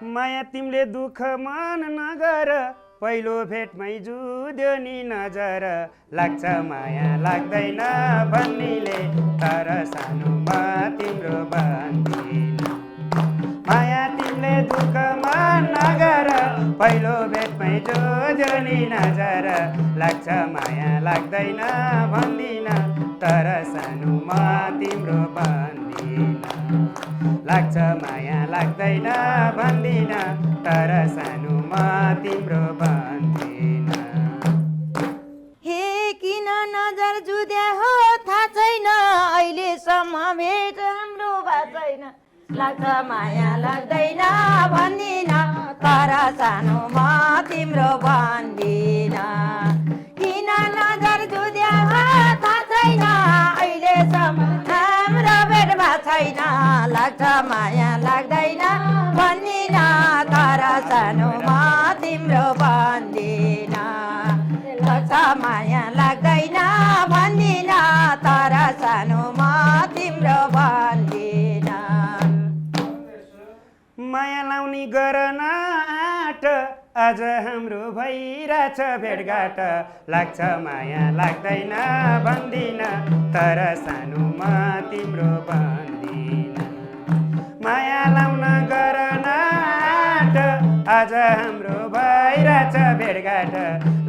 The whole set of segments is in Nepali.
माया तिमीले दुःख मन नगर पहिलो भेटमै जुद्यो नि नजर लाग्छ माया लाग्दैन भन्नेले तर सानोमा तिम्रो बन्दिन माया तिमीले दुःख मन नगर पहिलो भेटमै जुद्यो नि नजर लाग्छ माया लाग्दैन भन्दिन तर सानोमा तिम्रो बन्दिन लाग्छ माया लाग्दैन भन्दिन तर सानोमा तिम्रो बन्दिन हे किन नजर जुद्या हो थाहा छैन अहिलेसम्म भेट हाम्रो भएको छैन लाग्छ माया लाग्दैन भन्दिन तर सानोमा तिम्रो बन्दिन किन नजर जुद्या हो थाहा छैन अहिलेसम्म हाम्रो भेट भएको छैन लाग्छ माया लाग्दैन भन्दिन तर सानोमा तिम्रो बन्दिन लाग्छ माया लाग्दैन भन्दिन तर सानोमा तिम्रो बन्दिन माया लाउने गर न आँट आज हाम्रो भइरहेछ भेटघाट लाग्छ माया लाग्दैन भन्दिन तर सानोमा तिम्रो बन्दिन माया लाउन गर न आँट आज हाम्रो भइरहेछ भेटघाट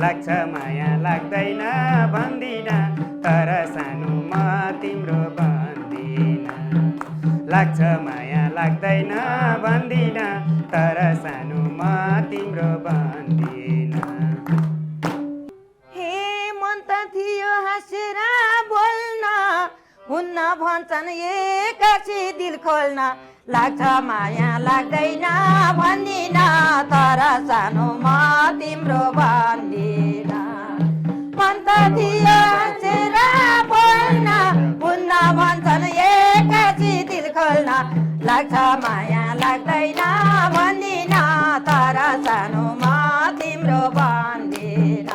लाग्छ माया लाग्दैन भन्दिन तर सानोमा तिम्रो बन्दिन लाग्छ माया लाग्दैन भन्दिन तर सानोमा तिम्रो बन्दिन हे मन त थियो हाँसेर बोल्न हुन्न भन्छन् एकासी दिल खोल्न लाग्छ माया लाग्दैन भन्दिन तर सानोमा तिम्रो बन्दिन मन त थियो हाँसेर बोल्न हुन्न भन्छन् एकासी दिल खोल्न लाग्छ माया लाग्दैन भन्दिन तर सानोमा तिम्रो बन्दिन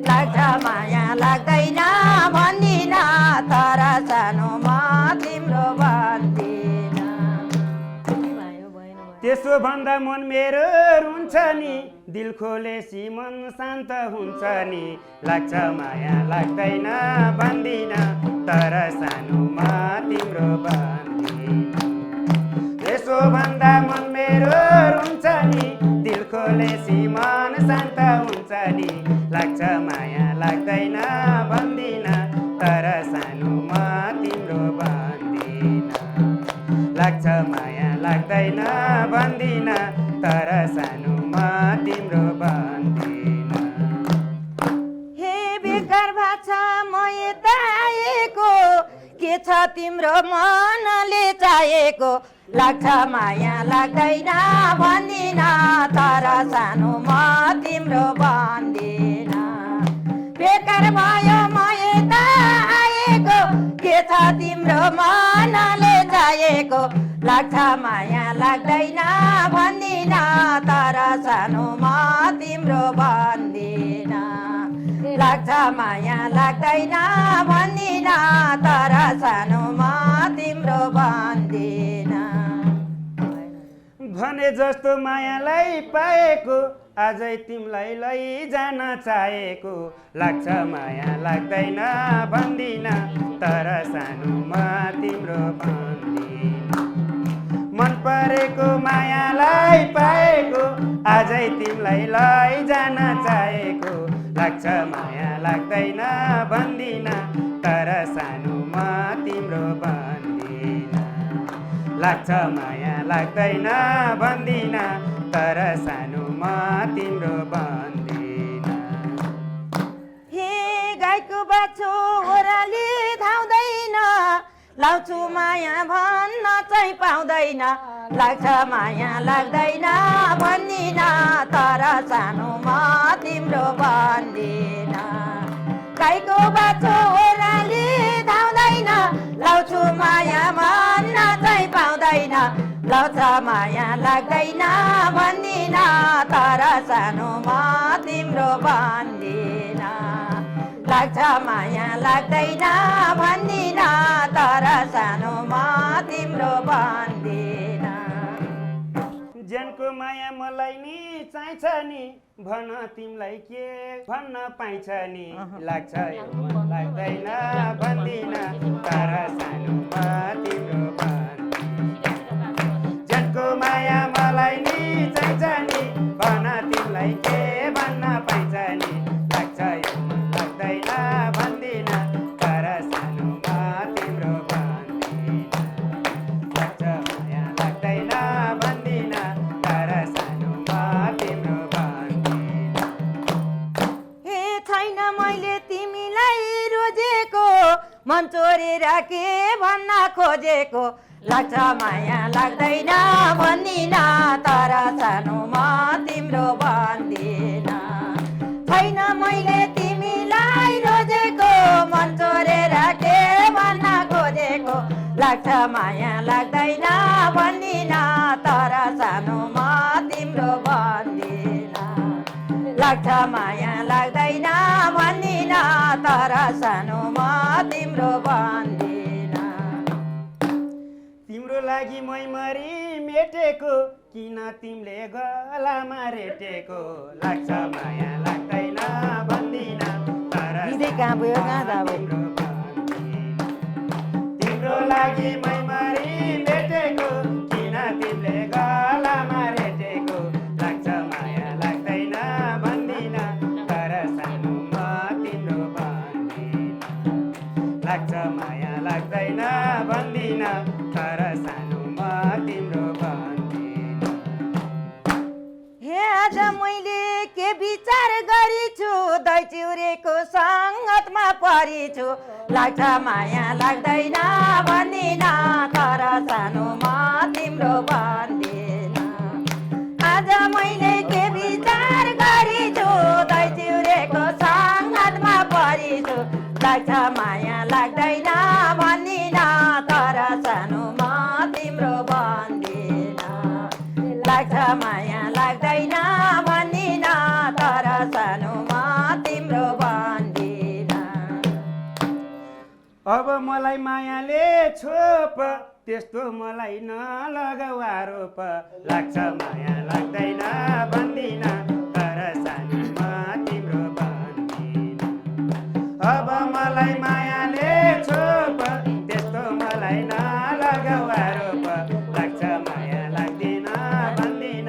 लाग्छ माया लाग्दैन भन्दिन तर सानोमा तिम्रो बन्दिन त्यसो भन्दा मन मेरो रुन्छ नि दिल खोलेसी मन शान्त हुन्छ नि लाग्छ माया लाग्दैन भन्दिन तर सानोमा तिम्रो बन्दिन त्यसो भन्दा मन मेरो रुन्छ नि दिल खोलेसी मन शान्त हुन्छ नि लाग्छ माया लाग्दैन भन्दिन तर सानोमा तिम्रो बन्दिन लाग्छ माया लाग्दैन भन्दिन तर सानोमा तिम्रो बन्दिन हे बेकार भाषा म यता आएको के छ तिम्रो मनले चाहेको लाग्छ माया लाग्दैन भन्दिन तर सानोमा तिम्रो बन्दिन बेकार भयो म यता आएको के छ तिम्रो मनले चाहेको लाग्छ माया लाग्दैन भन्दिन तर सानोमा तिम्रो बन्दिन लाग्छ माया लाग्दैन भन्दिन तर सानोमा तिम्रो बन्दिन भने जस्तो मायालाई पाएको आजै तिमीलाई लैजान चाहेको लाग्छ माया लाग्दैन भन्दिन तर सानोमा तिम्रो बन्दिन मन परेको मायालाई पाएको आजै तिमीलाई लैजान चाहेको लाग्छ माया लाग्दैन भन्दिन तर सानोमा तिम्रो बन्दिन लाग्छ माया लाग्दैन भन्दिन तर सानोमा तिम्रो बन्दिन हे गाईको बाछो ओह्राली धाउँदैन लाउँछु माया भन्न चाहिँ पाउँदैन लाग्छ माया लाग्दैन भन्दिन तर सानोमा तिम्रो बन्दिन गाईको बाछो ओह्राली धाउँदैन लाउँछु माया भन्न चाहिँ पाउँदैन लाउँछ माया लाग्दैन भन्दिन तर सानोमा तिम्रो बन्दिन लाग्छ माया लाग्दैन भन्दिन तर सानोमा तिम्रो बन्दिन ज्यानको माया मलाई नि चाहिन्छ नि भन तिमीलाई के भन्न पाइन्छ नि लाग्छ यो मन लाग्दैन भन्दिन तर सानोमा तिम्रो ज्यानको माया मलाई नि चाहिन्छ नि भन तिमीलाई के भन्न पाइन्छ नि लाग्छ यो मन लाग्दैन भन्दिन तर सानोमा तिम्रो लाग्छ माया लाग्दैन भन्दिन तर सानोमा तिम्रो हे छैन मैले तिमीलाई रोजेको मन चोरेर के भन्न खोजेको लाग्छ माया लाग्दैन भन्दिन तर सानोमा तिम्रो भन्दिन छैन मैले तिमीलाई रोजेको मन चोरेर के भन्न खोजेको लाग्छ माया लाग्दैन भन्दिन तर सानोमा तिम्रो भन्दिन लाग्छ माया लाग्दैन भन्दिन तर सानोमा तिम्रो भन्दिन तिम्रो लागि मै मरी मेटेको किन तिमीले गलामा रेटेको लाग्छ माया लाग्दैन भन्दिन तर कहाँ भयो कहाँ जाबो तिम्रो लागि मै मरी मेटेको किन तिमीले गलामा रेटेको लाग्छ माया लाग्दैन भन्दिन तर सानोमा तिम्रो लाग्छ माया लाग्दैन भन्दिन तर सानोमा तिम्रो हे आज मैले के विचार गरिछु दही चिउरेको सङ्गतमा परिछु लाग्छ माया लाग्दैन भन्दिन तर सानोमा तिम्रो भन्दिन आज मैले के विचार गरिछु दही चिउरेको सङ्गतमा परिछु लाग्छ माया लाग्दैन भन्दिन तर सानोमा तिम्रो भन्दिन लाग्छ माया लाग्दैन भन्दिन तर सानोमा तिम्रो भन्दिन अब मलाई मायाले छोप त्यस्तो मलाई नलगाउ आरोप लाग्छ माया लाग्दैन भन्दिन तर सानोमा तिम्रो भन्दिन अब मलाई मायाले छोप त्यस्तो मलाई नलगाउ आरोप लाग्छ माया लाग्दैन भन्दिन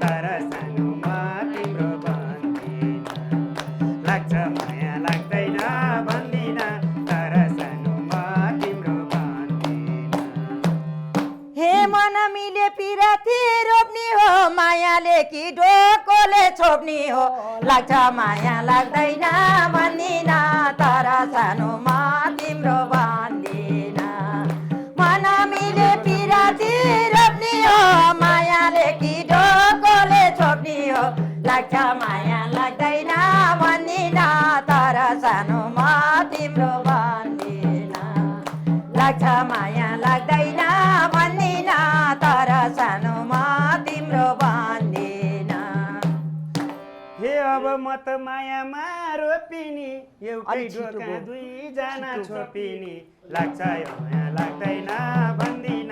तर सानोमा तिम्रो भन्दिन लाग्छ माया लाग्दैन भन्दिन तर सानोमा तिम्रो भन्दिन हे मन मिले पिराती रोप्ने हो मायाले कि ढोकोले छोप्ने हो लाग्छ माया लाग्दैन भन्दिन तर सानोमा तिम्रो भन्दिन मन मिले पिराती रोप्ने हो मायाले कि ढोकोले छोप्ने हो लाग्छ माया लाग्दैन भन्दिन तर सानोमा तिम्रो भन्दिन लाग्छ माया लाग्दैन भन्दिन तर सानोमा तिम्रो भन्दिन हे अब म त मायामा रोपिनी एउटै ढोका दुईजना छोपिनी लाग्छ यो माया लाग्दैन भन्दिन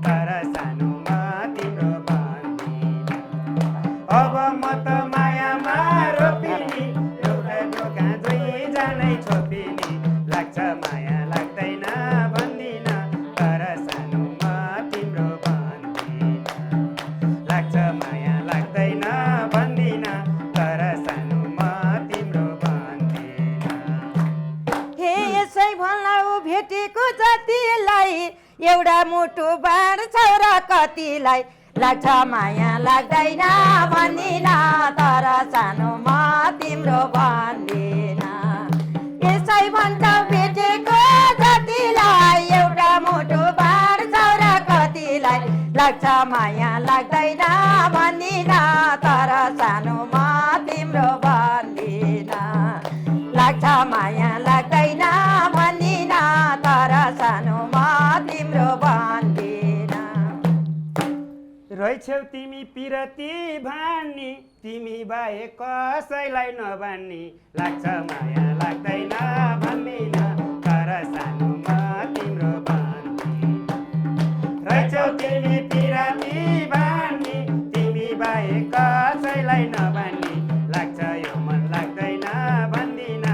तर सानोमा तिम्रो भन्दिन अब म त मायामा रोपिनी एउटै ढोका दुईजनै छोपिनी लाग्छ माया लाग्दैन भन्दिन तर सानोमा तिम्रो भन्दिन लाग्छ माया लाग्दैन भन्दिन तर सानोमा तिम्रो भन्दिन हे यसै भन्लाउ भेटेको जतिलाई एउटा मुटु बाँड्छ र कतिलाई लाग्छ माया लाग्दैन भन्दिन तर सानोमा तिम्रो भन्दिन यसै भन्छौ भेटेको जतिलाई एउटा मुटु बाँड्छ र कतिलाई लाग्छ माया लाग्दैन भन्दिन तर सानोमा तिम्रो भन्दिन लाग्छ माया लाग्दैन भन्दिन तर सानोमा तिम्रो भन्दिन रहेछौ तिमी पिरती भान्नी तिमी बाहेक कसैलाई नभान्नी लाग्छ माया लाग्दैन भन्दिन तर सानोमा तिम्रो भन्दिन रहेछौ तिमी पिरती भान्नी तिमी बाहेक कसैलाई नभनी लाग्छ यो मन लाग्दैन भन्दिन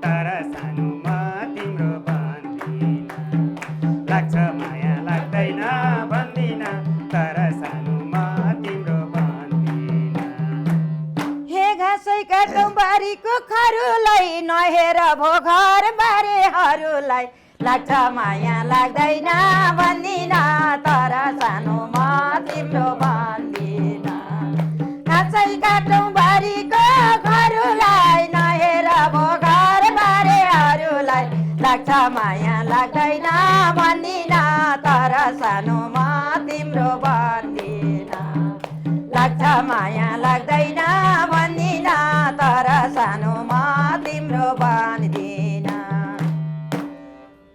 तर सानोमा तिम्रो भन्दिन लाग्छ माया लाग्दैन भन्दिन तर सानोमा तिम्रो भन्दिन हे घाँसै काटौँ बारीको खरुलाई नहेर भो घर बारेहरूलाई लाग्छ माया लाग्दैन भन्दिन तर सानोमा तिम्रो भन्दिन घाँसै काटौँ बारीको खरुलाई नहेर भो घर बारेहरूलाई लाग्छ माया लाग्दैन भन्दिन तर सानोमा तिम्रो भन्दिन लाग्छ माया लाग्दैन भन्दिन तर सानोमा तिम्रो भन्दिन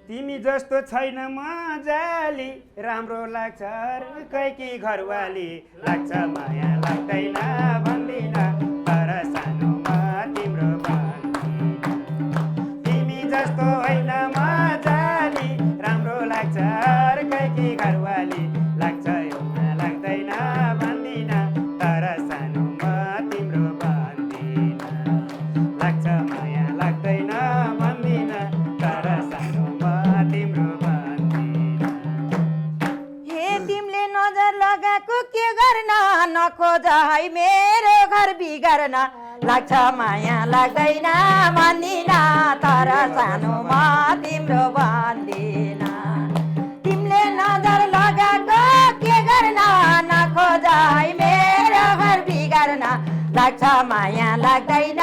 तिमी जस्तो छैन मजाली राम्रो लाग्छ अर्कैकी घरवाली लाग्छ माया लाग्दैन भन्दिन तर सानोमा तिम्रो भन्दिन तिमी जस्तो होइन मजाली राम्रो लाग्छ अर्कैकी घरवाली लाग्छ एउटा लाग्दैन भन्दिन तर सानोमा तिम्रो भन्दिन लाग्छ माया लाग्दैन भन्दिन तर सानोमा तिम्रो भन्दिन हे तिमीले नजर लगाएको के गर्न नखोज है मेरो घर बिगार्न लाग्छ माया लाग्दैन भन्दिन तर सानोमा तिम्रो भन्दिन तिमीले नजर लगाएको के गर्न नखोज है मेरो घर बिगार्न लाग्छ माया लाग्दैन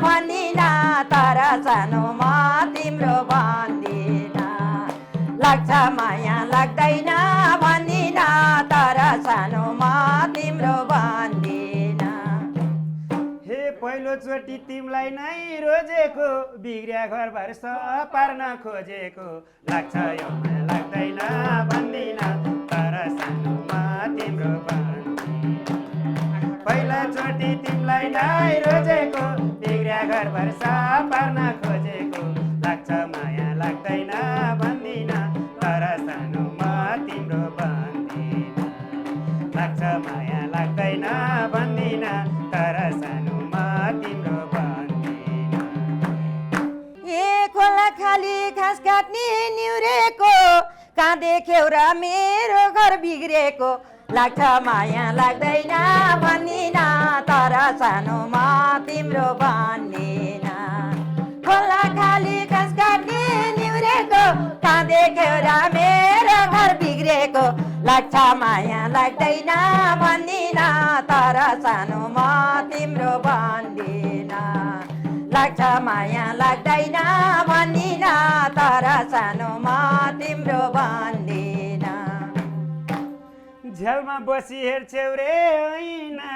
भन्दिन तर सानोमा तिम्रो भन्दिन लाग्छ माया लाग्दैन भन्दिन तर सानोमा तिम्रो भन्दिन हे पहिलोचोटि तिमीलाई नै रोजेको बिग्रिया घरबार पार्न खोजेको लाग्छ यो माया लाग्दैन भन्दिन तर सानोमा तिम्रो भन्दिन पहिलोचोटि तिमीलाई नै रोजेको बिग्रिया घरबार पार्न खोजेको लाग्छ माया लाग्दैन भन्दिन तर सानोमा तिम्रो भन्दिन लाग्छ माया लाग्दैन भन्दिन तर सानोमा तिम्रो भन्दिन ए खोला खाली घाँस काट्ने निउरेको कहाँ देख्यौ र मेरो घर बिग्रेको लाग्छ माया लाग्दैन भन्दिन तर सानोमा तिम्रो भन्दिन खोला खाली घाँस काट्ने निउरेको कहाँ देख्यौ र मेरो घर बिग्रेको लाग्छ माया लाग्दैन भन्दिन तर सानोमा तिम्रो भन्दिन लाग्छ माया लाग्दैन भन्दिन तर सानोमा तिम्रो भन्दिन झ्यालमा बसी हेर्छौ रे ऐना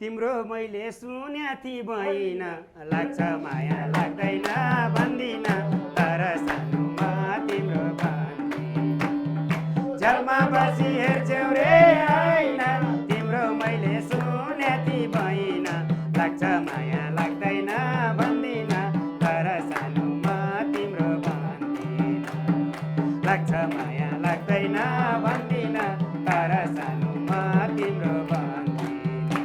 तिम्रो मैले सुन्या थिएँ बहिन लाग्छ माया लाग्दैन भन्दिन तर सानोमा तिम्रो भन्दिन झ्यालमा बसी हेर्छौ रे ऐना तिम्रो मैले सुन्या थिएँ बहिन लाग्छ माया लाग्दैन भन्दिन तर सानोमा तिम्रो भन्दिन लाग्छ माया लाग्दैन भन्दिन तर सानोमा तिम्रो भन्दिन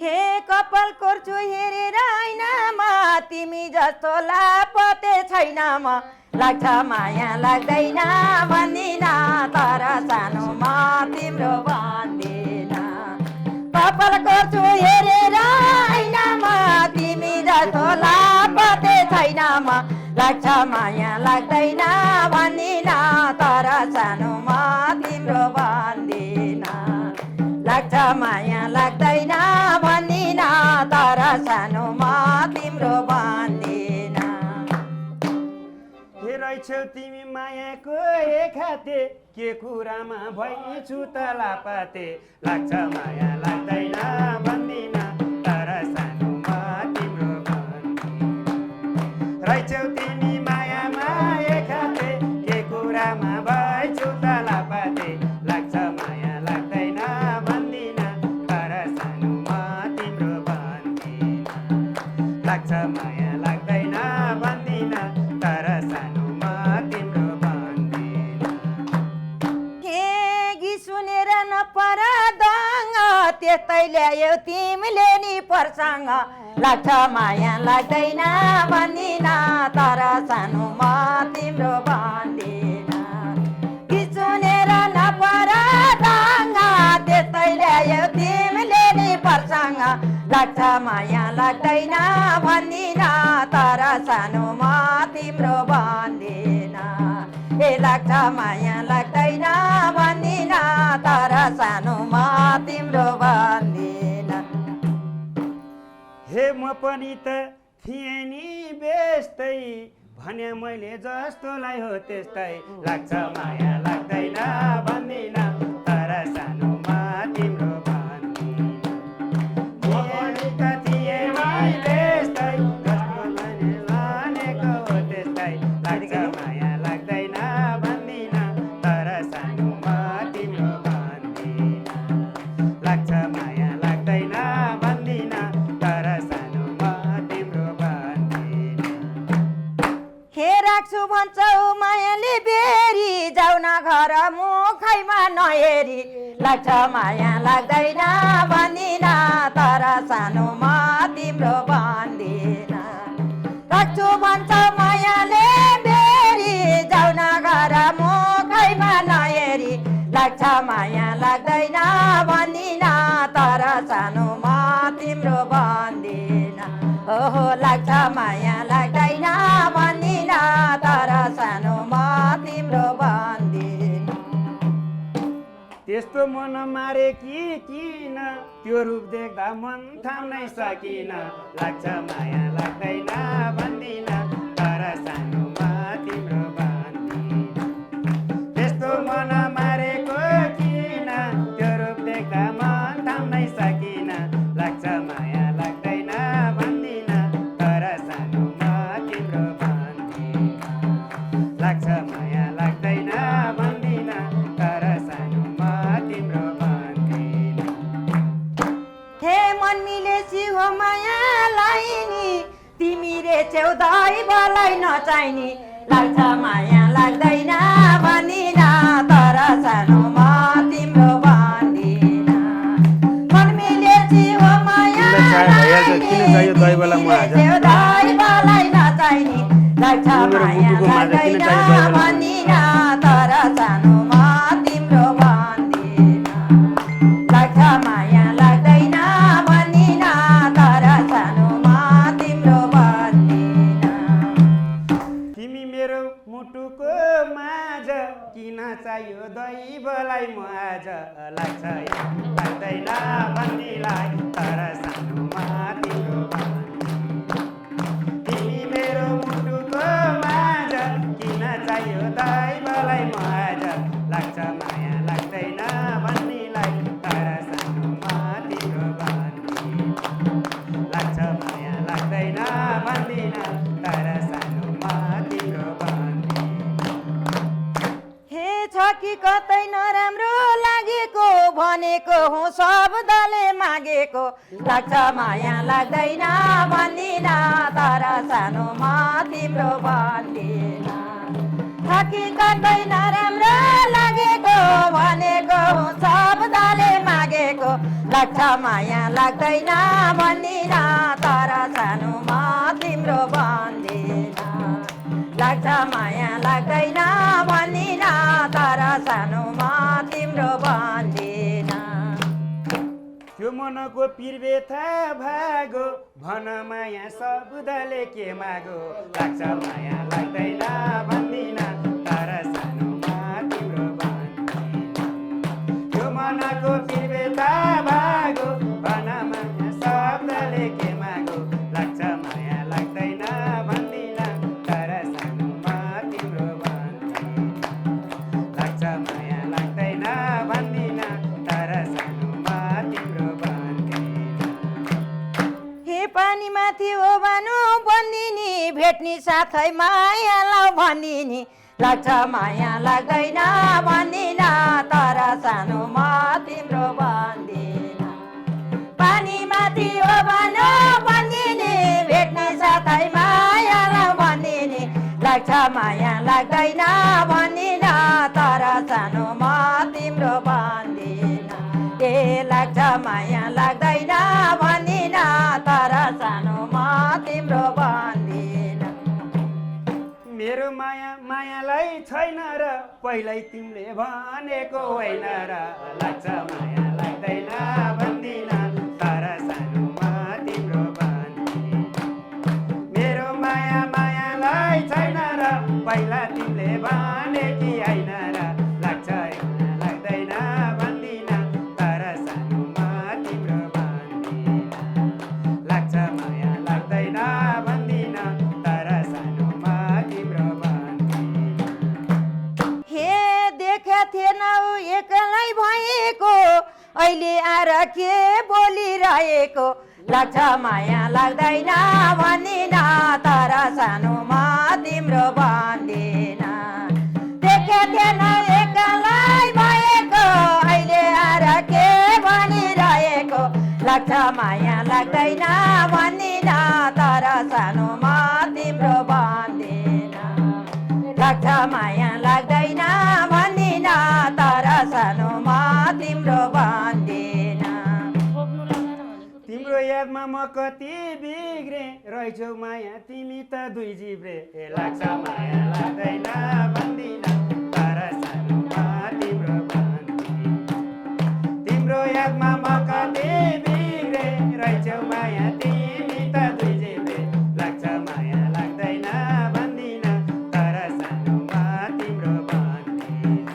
हे कपाल कोर्छु हेरेर ऐनामा तिमी जस्तो लापते छैन म लाग्छ माया लाग्दैन भन्दिन तर सानोमा तिम्रो भन्दिन कपाल कोर्छु हेरेर ऐनामा तिमी जस्तो लापते छैन म लाग्छ माया लाग्दैन भन्दिन तर सानोमा तिम्रो भन्दिन लाग्छ माया लाग्दैन भन्दिन तर सानोमा तिम्रो भन्दिन हे रहेछौ तिमी मायाको एखाते के कुरामा भइछु त लापाते लाग्छ माया लाग्दैन भन्दिन तर सानोमा तिम्रो भन्दिन रहेछौ तिमी मायामा एखाते के कुरामा भइछु त लापाते लाग्छ माया लाग्दैन भन्दिन तर सानोमा तिम्रो भन्दिन लाग्छ माया लाग्दैन भन्दिन तर सानोमा तिम्रो भन्दिन हे गीत सुनेर नपर दङ्ग त्यस्तै ल्यायो तिमीले नि प्रसङ्ग लाग्छ माया लाग्दैन भन्दिन तर सानोमा तिम्रो भन्दिन सुनेर नपर ढङ्ग त्यस्तै ल्यायो तिमीले नि प्रसङ्ग लाग्छ माया लाग्दैन भन्दिन तर सानोमा तिम्रो भन्दिन ए लाग्छ माया लाग्दैन भन्दिन तर सानोमा तिम्रो भन्दिन हे म पनि त थिएँ नि बेस्तै भने मैले जस्तोलाई हो त्यस्तै लाग्छ माया लाग्दैन भन्दिन तर सानोमा तिम्रो भन्दिन थिएँ नि बेस्तै जस्तो मैले भनेको हो त्यस्तै लाग्छ माया लाग्दैन भन्दिन तर सानोमा तिम्रो भन्दिन लाग्छ माया लाग्दैन भन्दिन तर सानोमा तिम्रो भन्दिन हे राख्छु भन्छौ मायाले बेरी जाउ न घर मुखैमा नहेरी लाग्छ माया लाग्दैन भन्दिन तर सानोमा तिम्रो भन्दिन राख्छु भन्छौ मायाले बेरी जाउ न घर मुखैमा नहेरी लाग्छ माया लाग्दैन भन्दिन तर सानोमा तिम्रो भन्दिन ओहो लाग्छ माया लाग्दैन भन्दिन तर सानोमा तिम्रो भन्दिन त्यस्तो मन मारे कि किन त्यो रूप देख्दा मन थाम्नै सकिन लाग्छ माया लाग्दैन भन्दिन तर सानोमा तिम्रो भन्दिन त्यस्तो मन मारेको किन त्यो रूप देख्दा मन थाम्नै सकिन लाग्छ माया लाग्दैन भन्दिन तर सानोमा तिम्रो भन्दिन लाग्छ माया लाग्दैन भन्दिन तर सानोमा तिम्रो भन्दिन हे मन मिलेसी हो मायालाई नि तिमी रेछौ दैवलाई नचाहिने लाग्छ माया लाग्दैन भन्दिन तर सानोमा तिम्रो भन्दिन मन मिलेसी हो मायालाई नि तिमी रेछौ दैवलाई नचाहिने लाग्छ माया लाग्दैन भन्दिन तर सानोमा तिम्रो भन्दिन लाग्छ माया लाग्दैन भन्दिन तर सानोमा तिम्रो भन्दिन तिमी मेरो मुटुको माझ किन चाहियो दैवलाई म आज लाग्छ लाग्दैन भन्नेलाई तर सानोमा तिम्रो भन्दिन तिमी मेरो मुटुको माझ किन चाहियो दैवलाई म आज लाग्छ माया लाग्दैन भन्नेलाई तर सानोमा तिम्रो भन्दिन लाग्छ माया लाग्दैन भन्दिन तर सानोमा तिम्रो भन्दिन हे छ कि कतै नराम्रो लागेको भनेको हुँ शब्दले मागेको लाग्छ माया लाग्दैन भन्दिन तर सानोमा तिम्रो भन्दिन थकी कतै नराम्रो लागेको भनेको हुँ शब्दले मागेको लाग्छ माया लाग्दैन भन्दिन तर सानोमा तिम्रो भन्दिन लाग्छ माया लाग्दैन भन्दिन तर सानोमा तिम्रो भन्दिन त्यो मनको पिरबेथा भागो भन माया शब्दले के मागो लाग्छ माया लाग्दैन भन्दिन तर सानोमा तिम्रो भन्दिन त्यो मनको पिरबेथा भागो भन माया शब्दले के मागो लाग्छ माया लाग्दैन भन्दिन तर सानोमा तिम्रो भन्दिन लाग्छ माया लाग्दैन भन्दिन तर सानोमा तिम्रो भन्दिन हे पानी माथि हो भानु बन्दिनी भेट्ने साथै माया लाउ भन्दिनी लाग्छ माया लाग्दैन भन्दिन तर सानोमा तिम्रो भन्दिन पानी माथि हो भानु बन्दिनी भेट्ने साथै माया लाउ भन्दिनी लाग्छ माया लाग्दैन भन्दिन तर सानोमा तिम्रो भन्दिन ए लाग्छ माया पहिल्यै तिमीले भनेको होइन र लाग्छ माया लाग्दैन भन्दिन तर सानोमा तिम्रो भन्दिन मेरो माया मायालाई छैन र पहिला तिमीले भनेकी होइन र लाग्छ लाग्दैन भन्दिन तर सानोमा तिम्रो भन्दिन लाग्छ माया लाग्दैन भन्दिन तर सानोमा तिम्रो भन्दिन हे देखा थिएन एक्लै भएको अहिले आएर के बोलिरहेको लाग्छ माया लाग्दैन भन्दिन तर सानोमा तिम्रो भन्दिन देखा थिएन एक्लै भएको अहिले आएर के भनिरहेको लाग्छ माया लाग्दैन भन्दिन तर सानोमा तिम्रो भन्दिन लाग्छ माया लाग्दैन भन्दिन तर सानोमा तिम्रो भन्दिन तिम्रो यादमा म कति बिग्रे रहेछौ माया तिमी त दुई जिब्रे लाग्छ माया लाग्दैन भन्दिन तर सानोमा तिम्रो भन्दिन तिम्रो यादमा म कति बिग्रे रहेछौ माया तिमी त दुई जिब्रे लाग्छ माया लाग्दैन भन्दिन तर सानोमा तिम्रो भन्दिन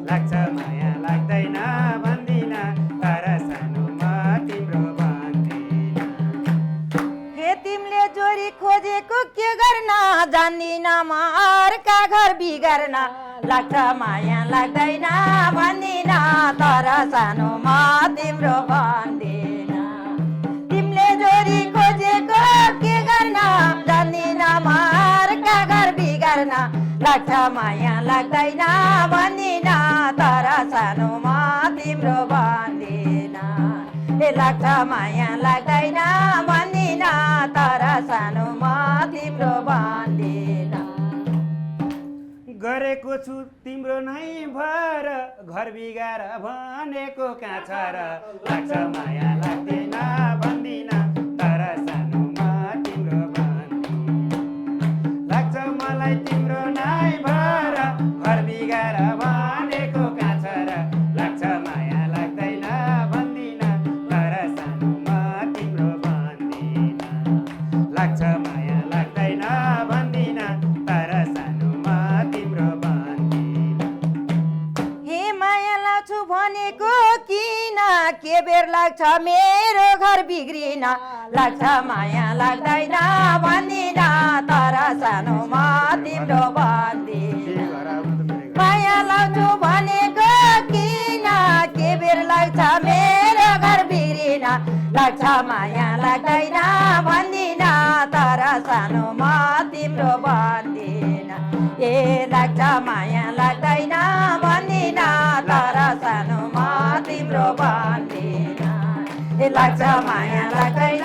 लाग्छ माया लाग्दैन भन्दिन तर सानोमा तिम्रो भन्दिन हे तिमीले जोरी खोजेको के गर्न जान्दिन म अर्का घर बिगार्न लाग्छ माया लाग्दैन भन्दिन तर सानोमा तिम्रो भन्दिन तिमीले जोरी खोजेको के गर्न जान्दिन म अर्का घर बिगार्न लाग्छ माया लाग्दैन भन्दिन तर सानोमा तिम्रो भन्दिन ए लाग्छ माया लाग्दैन भन्दिन तर सानोमा तिम्रो भन्दिन गरेको छु तिम्रो नै भर घर बिगार भनेको कहाँ छ र लाग्छ माया लाग्दैन भन्दिन तर सानोमा तिम्रो भन्दिन लाग्छ मलाई तिम्रो नै भर घर बिगार भनेको कहाँ छ र लाग्छ माया लाग्दैन भन्दिन तर सानोमा तिम्रो भन्दिन लाग्छ माया लाग्दैन भन्दिन तर सानोमा तिम्रो भन्दिन हे माया लाग्छु भनेको किन के बेर लाग्छ मेरो घर बिग्रिन लाग्छ माया लाग्दैन भन्दिन तर सानोमा तिम्रो भन्दिन माया लाग्छु भनेको किन के बेर लाग्छ मेरो घर बिग्रिन लाग्छ माया लाग्दैन भन्दिन तर सानोमा तिम्रो भन्दिन ए लाग्छ माया लाग्दैन भन्दिन तर सानोमा तिम्रो भन्दिन ए लाग्छ माया लाग्दैन